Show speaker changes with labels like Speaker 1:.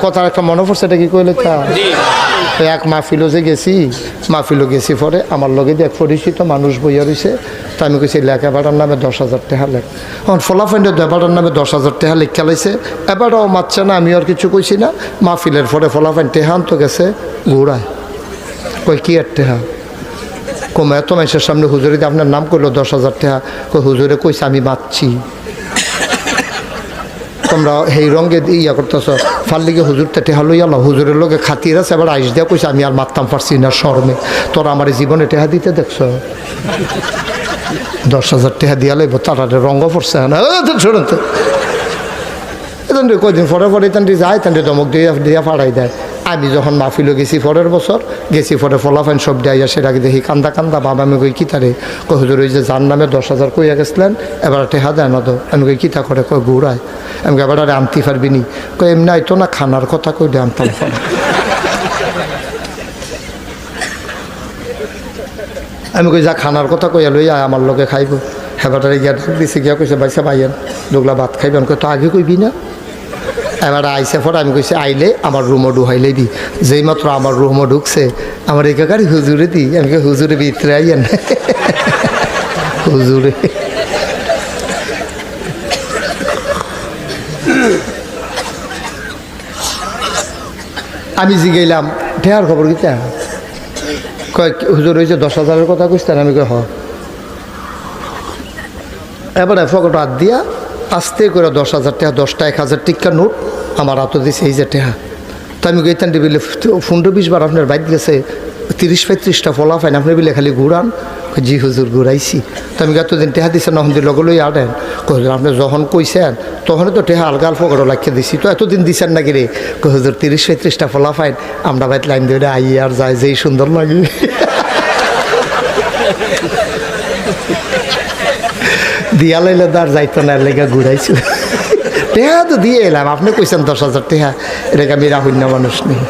Speaker 1: কথার একটা মনে পড়ছে, এটা কি কইলে তা এক মাহফিলও যে গেছি, মাহফিলও গেছি পরে আমার লগে দিয়ে এক পরিচিত মানুষ বইয়া রয়েছে। তা আমি কইছি লেখাপাটার নামে 10,000 টাকা লেখ। এখন ফলাফাইন্ডে এবারটার নামে 10,000 টাকা লেখ খেলাইছে, এবারও মারছে না, আমি আর কিছু কইছি না। মাহফিলের পরে ফলাফাইন টেহান তো গেছে ঘুরায়, কই কি আর টেহা কম এত মানুষের সামনে হুজুরে আপনার নাম করলো 10,000 টাকা, কই হুজুরে কইছে আমি মারছি, তোমরা সেই রঙে ইয়া করতেছ ফাল্লিকে হুজুরটা টেহা লইয়া লো, হুজুরের লোকে খাতির আছে, এবার আইস দিয়া কইছে আমি আর মারতাম পারছি না শরমে, তোরা আমার জীবনে টেহা দিতে দেখছ 10,000 টাকা দিয়া লইব, তারা রঙ পড়ছে না শোনেন তো এখান কদিন পরে পরে এখান যায়, তান দমক দিয়ে দিয়া ফাড়াই দেয়। আমি যখন মাহফিলও গেছি পরের বছর গেছি পরে ফলাফাইন সব দিয়ে সেটা আগে দেখি কান্দা কান্দা, বাবা আমি কই কিতা রে, কই হুজুর ওই যে যার নামে 10,000 কইয়া গেছিলেন এবার টেহা দেয় না তো। আমি কই কিতা করে, কই ঘুরায়। আমি এবার আরে আনতে পারবি নি, কই এমনি আইতো না খানার কথা কই দে আনতাম। আমি কই যা খানার কথা কইয়া লই আয় আমার লোকে খাইব। হেবাটারে গিয়া ডাক দিছে, গিয়া কইছে বাইসা ভাইয়েন দুগলা ভাত খাইবেন, কই তো আগে কইবি না। এবার আইসে পরে আমি কইছি আইলে আমার রুমও ঢুকাইলে দি, যেই মাত্র আমার রুমও ঢুকছে আমার এই কাকারি হুজুরে দি, আমি হুজুরে ভিতরে আইয়েন হুজুরে। আমি জিগাইলাম ঠেয়ার খবর কিতা, কয় হুজুর হয়েছে 10,000-এর কথা কইতেন। আমি কই হ। এবারে ফকট হাত দিয়া আস্তে করে 10,000 টাকা, 10টা 1,000 টিকা নোট আমার হাতে দিয়েছে, এই যে টেহা। তো আমি গইতান বিলে 15-20 বার আপনার বাইক গেছে 30-35টা ফলা ফাইন, আপনি বিলে খালি ঘুরান। জি হুজুর ঘুরাইছি। তো আমি এতদিন টেহা দিচ্ছেন না হন্দি লগলই আনেন, হুজুর আপনি যখন কইছেন তখনই তো টেহা আলগাল ফকটও লাগিয়ে দিছি, তো এতদিন দিচ্ছেন নাকি রে। হুজুর 30-35টা ফলা ফাইন আমরা বাইক লাইন ধরে আই আর যায়, যেই সুন্দর লাগে। দিয়া লাইলে তার যাইতো না, লেগে ঘুরাইছো। টেহা তো দিয়ে এলাম, আপনি কইছেন 10,000 টাকা, এটাকে আমি রাহুল না মানুষ নেই।